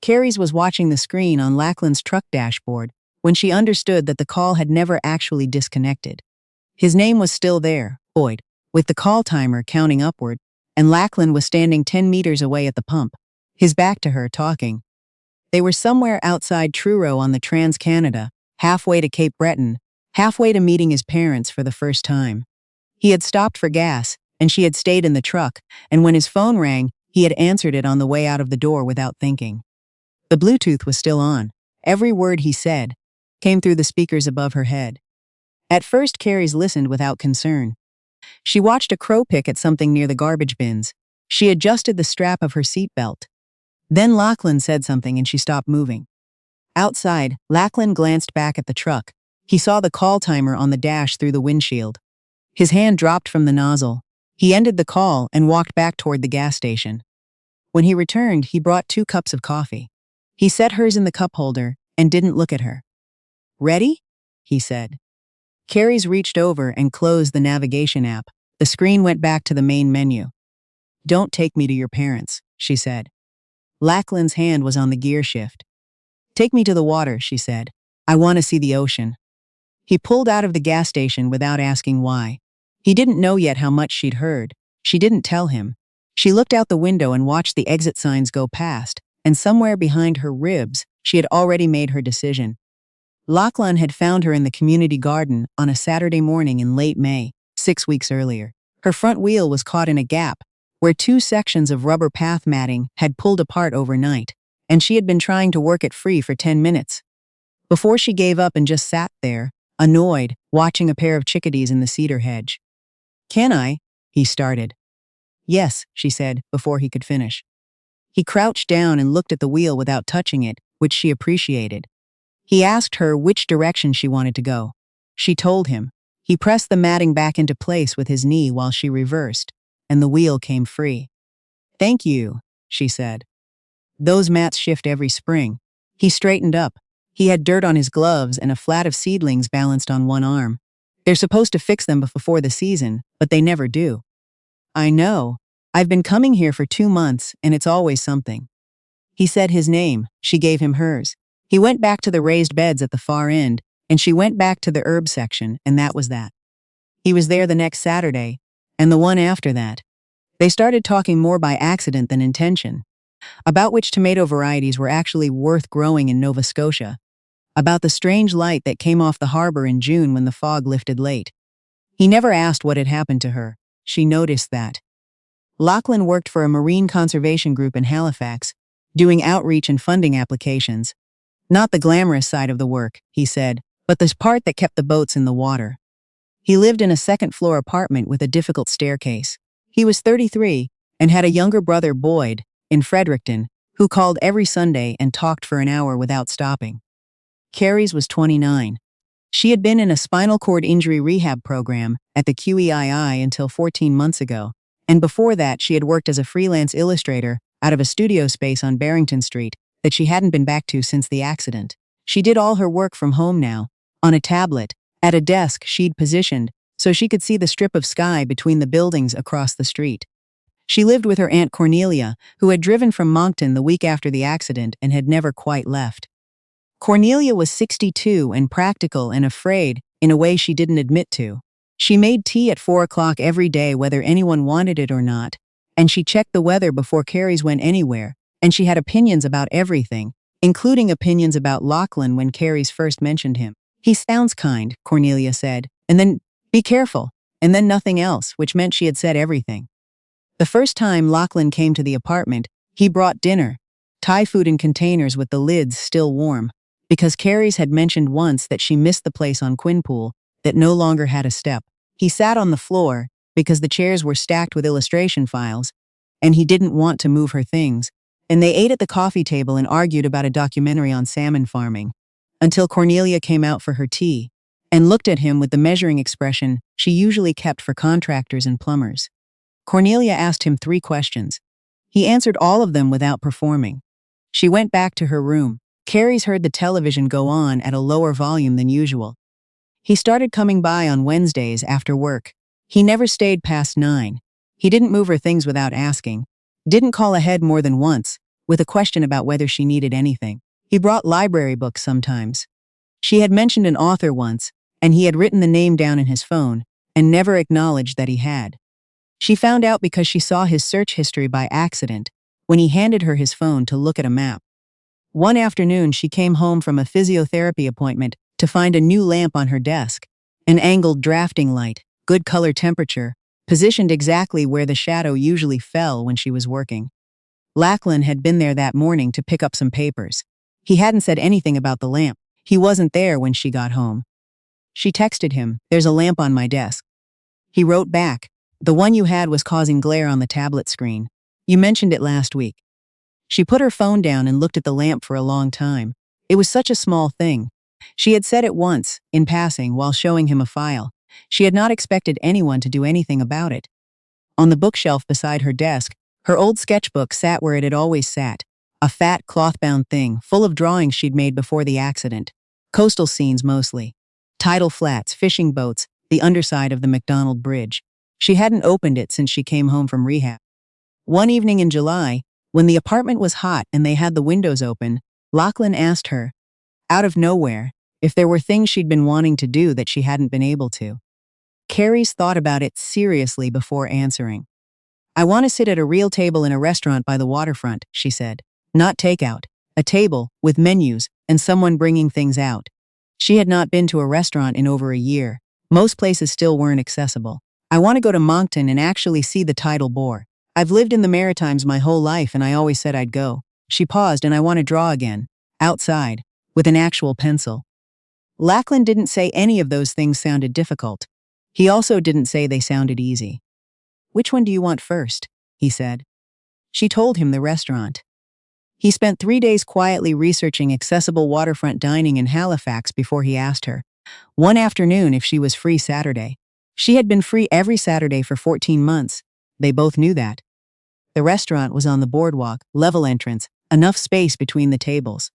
Carys was watching the screen on Lachlan's truck dashboard when she understood that the call had never actually disconnected. His name was still there, Boyd, with the call timer counting upward, and Lachlan was standing 10 meters away at the pump, his back to her, talking. They were somewhere outside Truro on the Trans-Canada, halfway to Cape Breton, halfway to meeting his parents for the first time. He had stopped for gas, and she had stayed in the truck, and when his phone rang, he had answered it on the way out of the door without thinking. The Bluetooth was still on. Every word he said came through the speakers above her head. At first, Carys listened without concern. She watched a crow pick at something near the garbage bins. She adjusted the strap of her seatbelt. Then Lachlan said something and she stopped moving. Outside, Lachlan glanced back at the truck. He saw the call timer on the dash through the windshield. His hand dropped from the nozzle. He ended the call and walked back toward the gas station. When he returned, he brought 2 cups of coffee. He set hers in the cup holder and didn't look at her. "Ready?" he said. Carys reached over and closed the navigation app. The screen went back to the main menu. "Don't take me to your parents," she said. Lachlan's hand was on the gear shift. "Take me to the water," she said. "I want to see the ocean." He pulled out of the gas station without asking why. He didn't know yet how much she'd heard. She didn't tell him. She looked out the window and watched the exit signs go past, and somewhere behind her ribs, she had already made her decision. Lachlan had found her in the community garden on a Saturday morning in late May, 6 weeks earlier. Her front wheel was caught in a gap where 2 sections of rubber path matting had pulled apart overnight, and she had been trying to work it free for 10 minutes. Before she gave up and just sat there, annoyed, watching a pair of chickadees in the cedar hedge. "Can I?" he started. "Yes," she said, before he could finish. He crouched down and looked at the wheel without touching it, which she appreciated. He asked her which direction she wanted to go. She told him. He pressed the matting back into place with his knee while she reversed, and the wheel came free. "Thank you," she said. "Those mats shift every spring." He straightened up. He had dirt on his gloves and a flat of seedlings balanced on one arm. "They're supposed to fix them before the season, but they never do." "I know. I've been coming here for 2 months, and it's always something." He said his name. She gave him hers. He went back to the raised beds at the far end, and she went back to the herb section, and that was that. He was there the next Saturday, and the one after that. They started talking more by accident than intention, about which tomato varieties were actually worth growing in Nova Scotia, about the strange light that came off the harbour in June when the fog lifted late. He never asked what had happened to her. She noticed that. Lachlan worked for a marine conservation group in Halifax, doing outreach and funding applications. Not the glamorous side of the work, he said, but the part that kept the boats in the water. He lived in a second-floor apartment with a difficult staircase. He was 33 and had a younger brother, Boyd, in Fredericton, who called every Sunday and talked for an hour without stopping. Carys was 29. She had been in a spinal cord injury rehab program at the QEII until 14 months ago, and before that she had worked as a freelance illustrator out of a studio space on Barrington Street that she hadn't been back to since the accident. She did all her work from home now, on a tablet, at a desk she'd positioned so she could see the strip of sky between the buildings across the street. She lived with her Aunt Cornelia, who had driven from Moncton the week after the accident and had never quite left. Cornelia was 62 and practical and afraid in a way she didn't admit to. She made tea at 4 o'clock every day whether anyone wanted it or not, and she checked the weather before Carys went anywhere, and she had opinions about everything, including opinions about Lachlan when Carys first mentioned him. "He sounds kind," Cornelia said, and then, "Be careful," and then nothing else, which meant she had said everything. The first time Lachlan came to the apartment, he brought dinner, Thai food in containers with the lids still warm, because Carys had mentioned once that she missed the place on Quinpool that no longer had a step. He sat on the floor, because the chairs were stacked with illustration files, and he didn't want to move her things, and they ate at the coffee table and argued about a documentary on salmon farming, until Cornelia came out for her tea, and looked at him with the measuring expression she usually kept for contractors and plumbers. Cornelia asked him 3 questions. He answered all of them without performing. She went back to her room. Carys heard the television go on at a lower volume than usual. He started coming by on Wednesdays after work. He never stayed past 9. He didn't move her things without asking. Didn't call ahead more than once, with a question about whether she needed anything. He brought library books sometimes. She had mentioned an author once, and he had written the name down in his phone, and never acknowledged that he had. She found out because she saw his search history by accident when he handed her his phone to look at a map. One afternoon, she came home from a physiotherapy appointment to find a new lamp on her desk, an angled drafting light, good color temperature, positioned exactly where the shadow usually fell when she was working. Lachlan had been there that morning to pick up some papers. He hadn't said anything about the lamp. He wasn't there when she got home. She texted him, "There's a lamp on my desk." He wrote back, "The one you had was causing glare on the tablet screen. You mentioned it last week." She put her phone down and looked at the lamp for a long time. It was such a small thing. She had said it once, in passing, while showing him a file. She had not expected anyone to do anything about it. On the bookshelf beside her desk, her old sketchbook sat where it had always sat, a fat, cloth-bound thing, full of drawings she'd made before the accident. Coastal scenes mostly. Tidal flats, fishing boats, the underside of the McDonald Bridge. She hadn't opened it since she came home from rehab. One evening in July, when the apartment was hot and they had the windows open, Lachlan asked her, out of nowhere, if there were things she'd been wanting to do that she hadn't been able to. Carys thought about it seriously before answering. "I want to sit at a real table in a restaurant by the waterfront," she said. "Not takeout. A table, with menus, and someone bringing things out." She had not been to a restaurant in over a year. Most places still weren't accessible. "I want to go to Moncton and actually see the tidal bore. I've lived in the Maritimes my whole life and I always said I'd go." She paused, "And I want to draw again. Outside. With an actual pencil." Lachlan didn't say any of those things sounded difficult. He also didn't say they sounded easy. "Which one do you want first?" he said. She told him the restaurant. He spent 3 days quietly researching accessible waterfront dining in Halifax before he asked her, one afternoon, if she was free Saturday. She had been free every Saturday for 14 months. They both knew that. The restaurant was on the boardwalk, level entrance, enough space between the tables.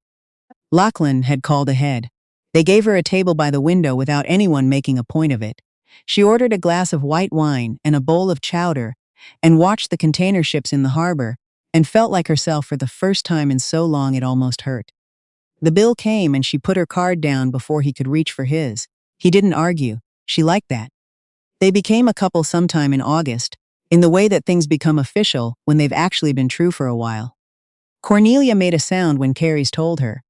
Lachlan had called ahead. They gave her a table by the window without anyone making a point of it. She ordered a glass of white wine and a bowl of chowder and watched the container ships in the harbor and felt like herself for the first time in so long it almost hurt. The bill came and she put her card down before he could reach for his. He didn't argue. She liked that. They became a couple sometime in August, in the way that things become official when they've actually been true for a while. Cornelia made a sound when Carys told her.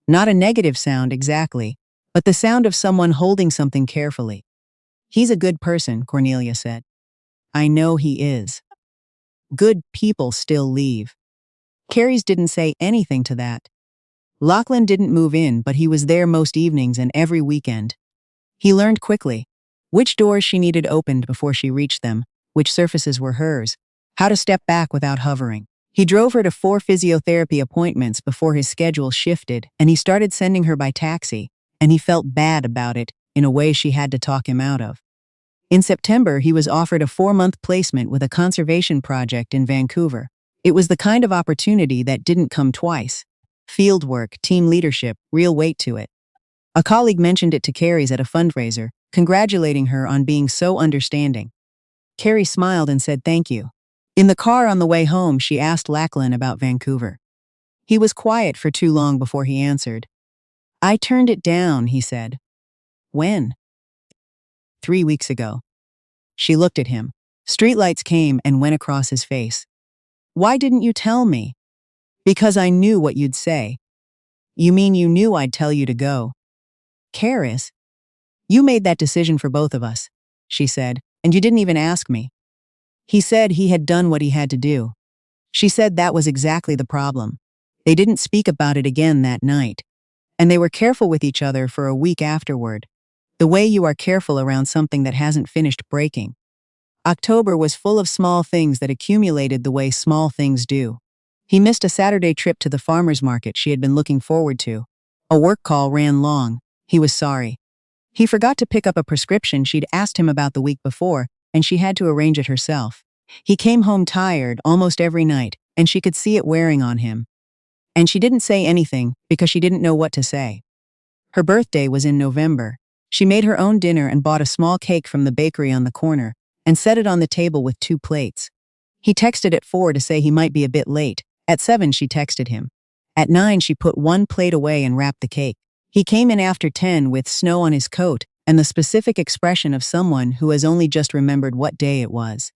Not a negative sound exactly, but the sound of someone holding something carefully. "He's a good person," Cornelia said. "I know he is. Good people still leave." Carys didn't say anything to that. Lachlan didn't move in, but he was there most evenings and every weekend. He learned quickly which doors she needed opened before she reached them, which surfaces were hers, how to step back without hovering. He drove her to 4 physiotherapy appointments before his schedule shifted, and he started sending her by taxi, and he felt bad about it in a way she had to talk him out of. In September, he was offered a 4-month placement with a conservation project in Vancouver. It was the kind of opportunity that didn't come twice. Field work, team leadership, real weight to it. A colleague mentioned it to Carys at a fundraiser, congratulating her on being so understanding. Carys smiled and said thank you. In the car on the way home, she asked Lachlan about Vancouver. He was quiet for too long before he answered. "I turned it down," he said. "When?" 3 weeks ago. She looked at him. Streetlights came and went across his face. "Why didn't you tell me?" "Because I knew what you'd say." "You mean you knew I'd tell you to go?" "Carys, you made that decision for both of us," she said, "and you didn't even ask me." He said he had done what he had to do. She said that was exactly the problem. They didn't speak about it again that night. And they were careful with each other for a week afterward. The way you are careful around something that hasn't finished breaking. October was full of small things that accumulated the way small things do. He missed a Saturday trip to the farmer's market she had been looking forward to. A work call ran long. He was sorry. He forgot to pick up a prescription she'd asked him about the week before, and she had to arrange it herself. He came home tired almost every night, and she could see it wearing on him. And she didn't say anything because she didn't know what to say. Her birthday was in November. She made her own dinner and bought a small cake from the bakery on the corner and set it on the table with 2 plates. He texted at 4 to say he might be a bit late, At 7, she texted him. At 9, she put one plate away and wrapped the cake. He came in after 10 with snow on his coat and the specific expression of someone who has only just remembered what day it was.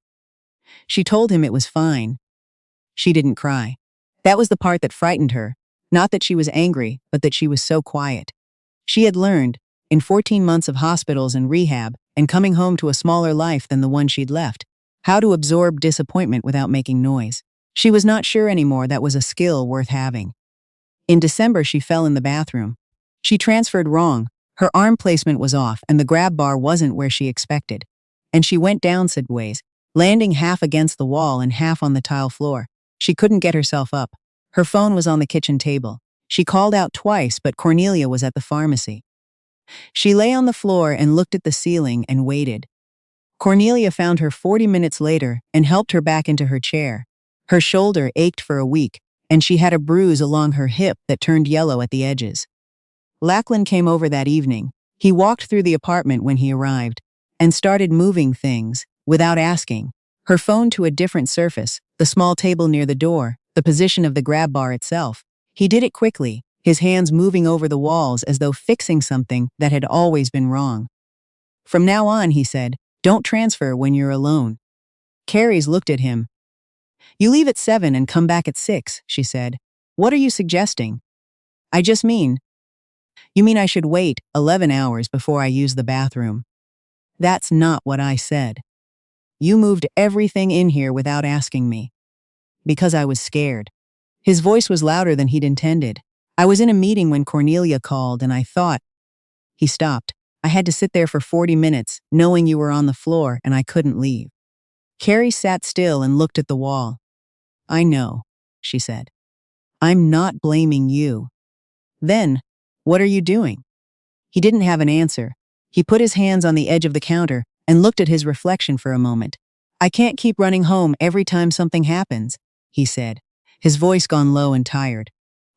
She told him it was fine. She didn't cry. That was the part that frightened her. Not that she was angry, but that she was so quiet. She had learned, in 14 months of hospitals and rehab, and coming home to a smaller life than the one she'd left, how to absorb disappointment without making noise. She was not sure anymore that was a skill worth having. In December, she fell in the bathroom. She transferred wrong. Her arm placement was off, and the grab bar wasn't where she expected. And she went down sideways, landing half against the wall and half on the tile floor. She couldn't get herself up. Her phone was on the kitchen table. She called out twice, but Cornelia was at the pharmacy. She lay on the floor and looked at the ceiling and waited. Cornelia found her 40 minutes later and helped her back into her chair. Her shoulder ached for a week, and she had a bruise along her hip that turned yellow at the edges. Lachlan came over that evening. He walked through the apartment when he arrived and started moving things without asking. Her phone to a different surface, the small table near the door, the position of the grab bar itself. He did it quickly, his hands moving over the walls as though fixing something that had always been wrong. From now on, he said, don't transfer when you're alone. Carys looked at him. You leave at 7 and come back at 6, she said. What are you suggesting? I just mean. You mean I should wait 11 hours before I use the bathroom? That's not what I said. You moved everything in here without asking me. Because I was scared. His voice was louder than he'd intended. I was in a meeting when Cornelia called and I thought. He stopped. I had to sit there for 40 minutes, knowing you were on the floor and I couldn't leave. Carey sat still and looked at the wall. I know, she said. I'm not blaming you. Then, what are you doing? He didn't have an answer. He put his hands on the edge of the counter and looked at his reflection for a moment. I can't keep running home every time something happens, he said, his voice gone low and tired.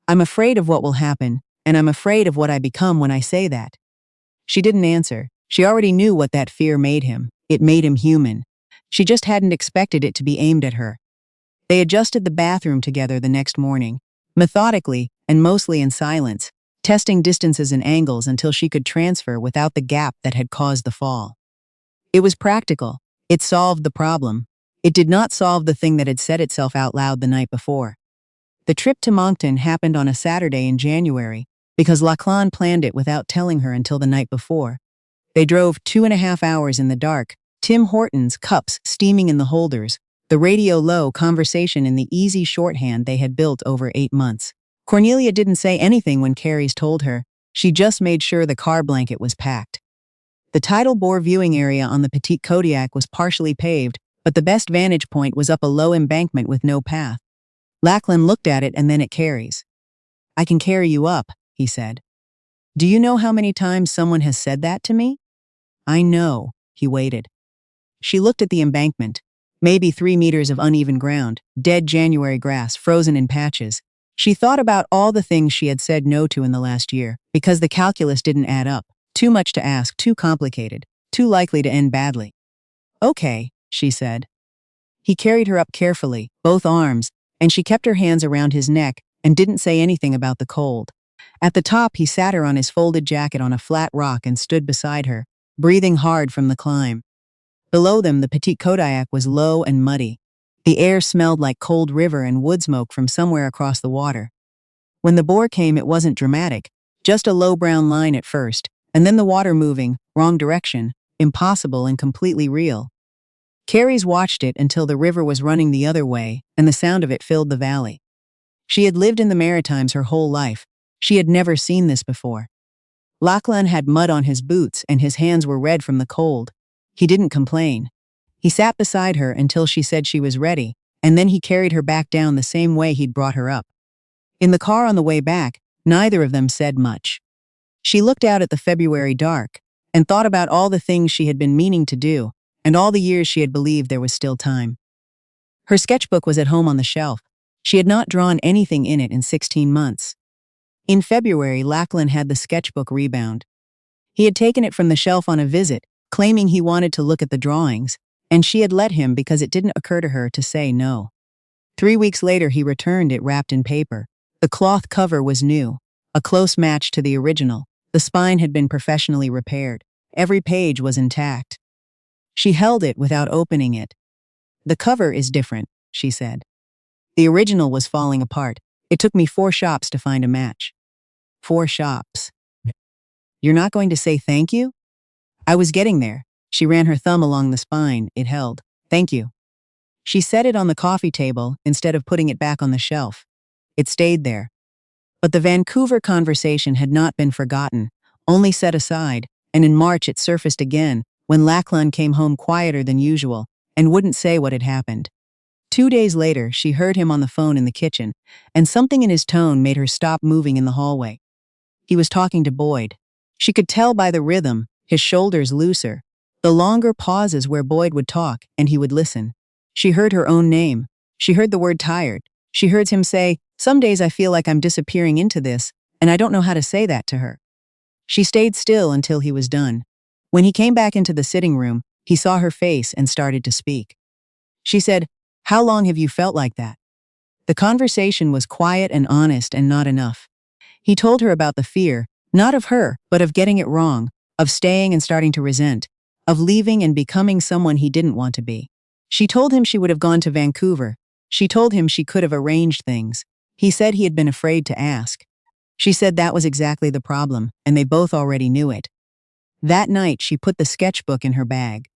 I'm afraid of what will happen, and I'm afraid of what I become when I say that. She didn't answer. She already knew what that fear made him. It made him human. She just hadn't expected it to be aimed at her. They adjusted the bathroom together the next morning, methodically and mostly in silence, testing distances and angles until she could transfer without the gap that had caused the fall. It was practical. It solved the problem. It did not solve the thing that had said itself out loud the night before. The trip to Moncton happened on a Saturday in January because Lachlan planned it without telling her until the night before. They drove 2.5 hours in the dark, Tim Hortons cups steaming in the holders, the radio low conversation in the easy shorthand they had built over 8 months. Cornelia didn't say anything when Carys told her. She just made sure the car blanket was packed. The tidal bore viewing area on the Petite Kodiak was partially paved, but the best vantage point was up a low embankment with no path. Lachlan looked at it and then at Carys. I can carry you up, he said. Do you know how many times someone has said that to me? I know, he waited. She looked at the embankment. Maybe 3 meters of uneven ground, dead January grass frozen in patches. She thought about all the things she had said no to in the last year, because the calculus didn't add up. Too much to ask, too complicated, too likely to end badly. Okay, she said. He carried her up carefully, both arms, and she kept her hands around his neck and didn't say anything about the cold. At the top, he sat her on his folded jacket on a flat rock and stood beside her, breathing hard from the climb. Below them, the Petite Kodiak was low and muddy. The air smelled like cold river and wood smoke from somewhere across the water. When the bore came, it wasn't dramatic, just a low brown line at first, and then the water moving, wrong direction, impossible and completely real. Carys watched it until the river was running the other way, and the sound of it filled the valley. She had lived in the Maritimes her whole life. She had never seen this before. Lachlan had mud on his boots and his hands were red from the cold. He didn't complain. He sat beside her until she said she was ready, and then he carried her back down the same way he'd brought her up. In the car on the way back, neither of them said much. She looked out at the February dark and thought about all the things she had been meaning to do and all the years she had believed there was still time. Her sketchbook was at home on the shelf. She had not drawn anything in it in 16 months. In February, Lachlan had the sketchbook rebound. He had taken it from the shelf on a visit, claiming he wanted to look at the drawings, and she had let him because it didn't occur to her to say no. 3 weeks later, he returned it wrapped in paper. The cloth cover was new, a close match to the original. The spine had been professionally repaired. Every page was intact. She held it without opening it. "The cover is different," she said. "The original was falling apart. It took me 4 shops to find a match." 4 shops. "You're not going to say thank you?" "I was getting there." She ran her thumb along the spine it held. "Thank you." She set it on the coffee table instead of putting it back on the shelf. It stayed there. But the Vancouver conversation had not been forgotten, only set aside, and in March it surfaced again when Lachlan came home quieter than usual and wouldn't say what had happened. 2 days later, she heard him on the phone in the kitchen, and something in his tone made her stop moving in the hallway. He was talking to Boyd. She could tell by the rhythm, his shoulders looser, the longer pauses where Boyd would talk and he would listen. She heard her own name. She heard the word tired. She heard him say, "Some days I feel like I'm disappearing into this, and I don't know how to say that to her." She stayed still until he was done. When he came back into the sitting room, he saw her face and started to speak. She said, "How long have you felt like that?" The conversation was quiet and honest and not enough. He told her about the fear, not of her, but of getting it wrong, of staying and starting to resent, of leaving and becoming someone he didn't want to be. She told him she would have gone to Vancouver. She told him she could have arranged things. He said he had been afraid to ask. She said that was exactly the problem, and they both already knew it. That night, she put the sketchbook in her bag.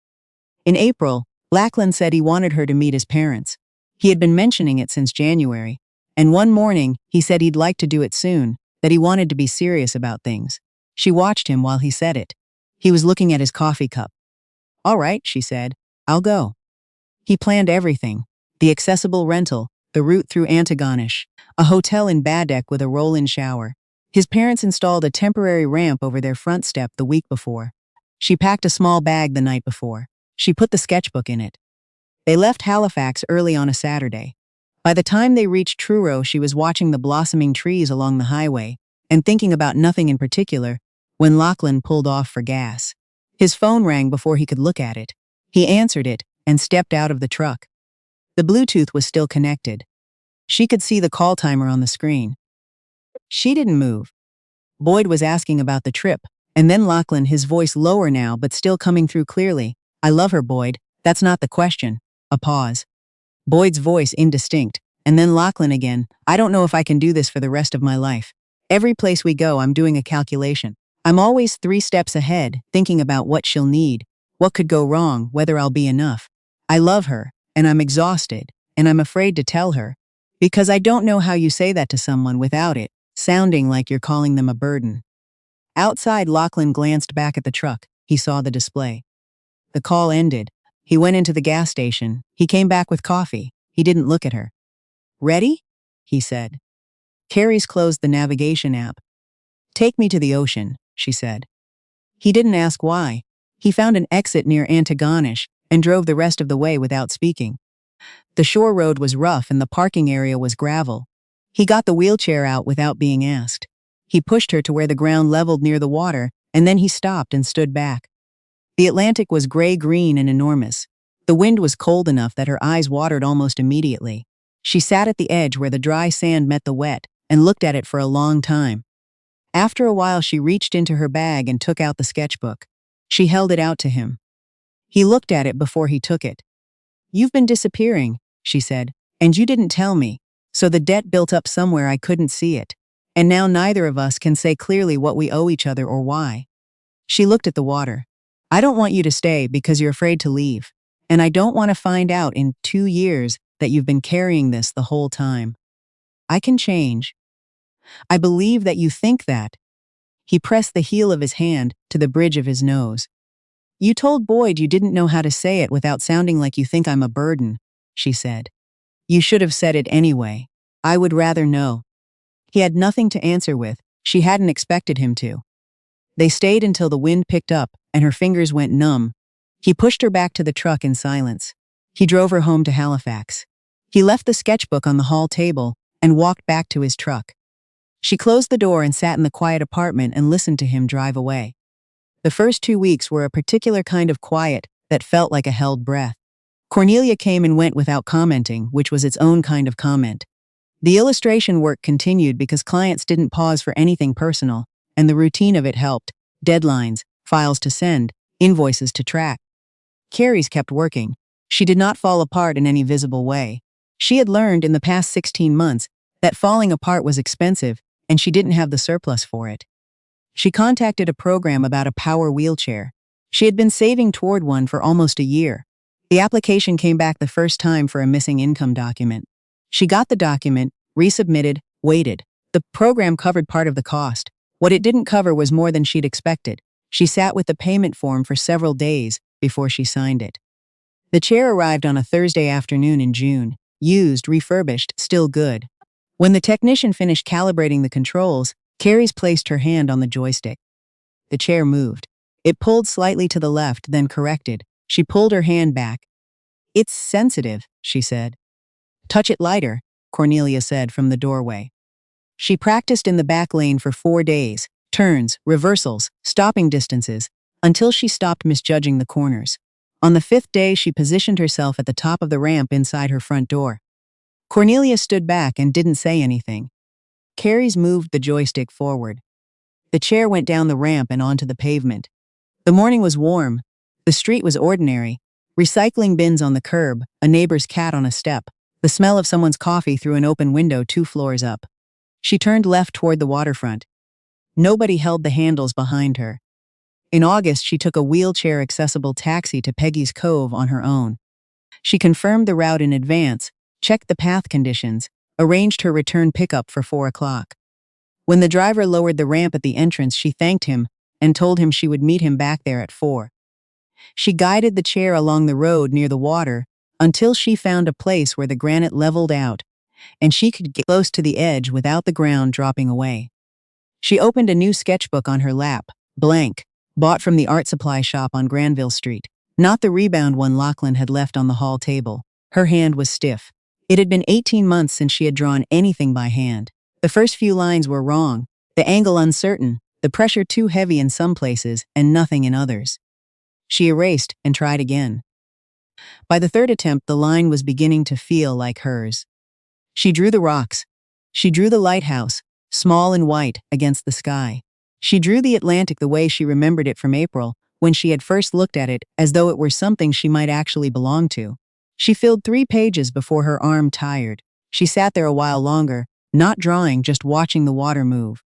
In April, Lachlan said he wanted her to meet his parents. He had been mentioning it since January, and one morning, he said he'd like to do it soon, that he wanted to be serious about things. She watched him while he said it. He was looking at his coffee cup. "All right," she said, "I'll go." He planned everything: the accessible rental, the route through Antigonish, a hotel in Baddeck with a roll-in shower. His parents installed a temporary ramp over their front step the week before. She packed a small bag the night before. She put the sketchbook in it. They left Halifax early on a Saturday. By the time they reached Truro, she was watching the blossoming trees along the highway and thinking about nothing in particular when Lachlan pulled off for gas. His phone rang before he could look at it. He answered it and stepped out of the truck. The Bluetooth was still connected. She could see the call timer on the screen. She didn't move. Boyd was asking about the trip, and then Lachlan, his voice lower now but still coming through clearly. "I love her, Boyd. That's not the question." A pause. Boyd's voice indistinct, and then Lachlan again. "I don't know if I can do this for the rest of my life. Every place we go, I'm doing a calculation. I'm always 3 steps ahead, thinking about what she'll need, what could go wrong, whether I'll be enough. I love her, and I'm exhausted, and I'm afraid to tell her, because I don't know how you say that to someone without it sounding like you're calling them a burden." Outside, Lachlan glanced back at the truck. He saw the display. The call ended. He went into the gas station. He came back with coffee. He didn't look at her. "Ready?" he said. Carys closed the navigation app. "Take me to the ocean," she said. He didn't ask why. He found an exit near Antigonish and drove the rest of the way without speaking. The shore road was rough and the parking area was gravel. He got the wheelchair out without being asked. He pushed her to where the ground leveled near the water, and then he stopped and stood back. The Atlantic was gray-green and enormous. The wind was cold enough that her eyes watered almost immediately. She sat at the edge where the dry sand met the wet and looked at it for a long time. After a while, she reached into her bag and took out the sketchbook. She held it out to him. He looked at it before he took it. "You've been disappearing," she said, "and you didn't tell me. So the debt built up somewhere I couldn't see it. And now neither of us can say clearly what we owe each other or why." She looked at the water. "I don't want you to stay because you're afraid to leave. And I don't want to find out in 2 years that you've been carrying this the whole time. I can change. I believe that you think that." He pressed the heel of his hand to the bridge of his nose. "You told Boyd you didn't know how to say it without sounding like you think I'm a burden," she said. "You should have said it anyway. I would rather know." He had nothing to answer with. She hadn't expected him to. They stayed until the wind picked up and her fingers went numb. He pushed her back to the truck in silence. He drove her home to Halifax. He left the sketchbook on the hall table and walked back to his truck. She closed the door and sat in the quiet apartment and listened to him drive away. The first 2 weeks were a particular kind of quiet that felt like a held breath. Cornelia came and went without commenting, which was its own kind of comment. The illustration work continued because clients didn't pause for anything personal, and the routine of it helped. Deadlines, files to send, invoices to track. Carys kept working. She did not fall apart in any visible way. She had learned in the past 16 months that falling apart was expensive, and she didn't have the surplus for it. She contacted a program about a power wheelchair. She had been saving toward one for almost a year. The application came back the first time for a missing income document. She got the document, resubmitted, waited. The program covered part of the cost. What it didn't cover was more than she'd expected. She sat with the payment form for several days before she signed it. The chair arrived on a Thursday afternoon in June. Used, refurbished, still good. When the technician finished calibrating the controls, Carys placed her hand on the joystick. The chair moved. It pulled slightly to the left, then corrected. She pulled her hand back. "It's sensitive," she said. "Touch it lighter," Cornelia said from the doorway. She practiced in the back lane for 4 days, turns, reversals, stopping distances, until she stopped misjudging the corners. On the 5th day, she positioned herself at the top of the ramp inside her front door. Cornelia stood back and didn't say anything. Carys moved the joystick forward. The chair went down the ramp and onto the pavement. The morning was warm. The street was ordinary. Recycling bins on the curb, a neighbor's cat on a step, the smell of someone's coffee through an open window 2 floors up. She turned left toward the waterfront. Nobody held the handles behind her. In August, she took a wheelchair-accessible taxi to Peggy's Cove on her own. She confirmed the route in advance, checked the path conditions, arranged her return pickup for 4 o'clock. When the driver lowered the ramp at the entrance, she thanked him and told him she would meet him back there at 4. She guided the chair along the road near the water until she found a place where the granite leveled out and she could get close to the edge without the ground dropping away. She opened a new sketchbook on her lap, blank, bought from the art supply shop on Granville Street, not the rebound one Lachlan had left on the hall table. Her hand was stiff. It had been 18 months since she had drawn anything by hand. The first few lines were wrong, the angle uncertain, the pressure too heavy in some places and nothing in others. She erased and tried again. By the 3rd attempt, the line was beginning to feel like hers. She drew the rocks. She drew the lighthouse, small and white, against the sky. She drew the Atlantic the way she remembered it from April, when she had first looked at it as though it were something she might actually belong to. She filled 3 pages before her arm tired. She sat there a while longer, not drawing, just watching the water move.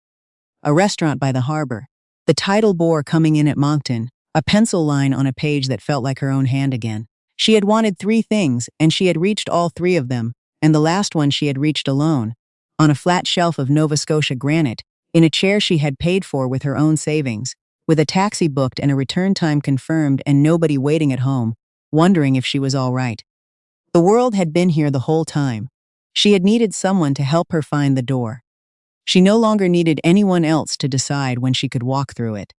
A restaurant by the harbor. The tidal bore coming in at Moncton. A pencil line on a page that felt like her own hand again. She had wanted 3 things, and she had reached all 3 of them, and the last one she had reached alone. On a flat shelf of Nova Scotia granite, in a chair she had paid for with her own savings, with a taxi booked and a return time confirmed and nobody waiting at home, wondering if she was all right. The world had been here the whole time. She had needed someone to help her find the door. She no longer needed anyone else to decide when she could walk through it.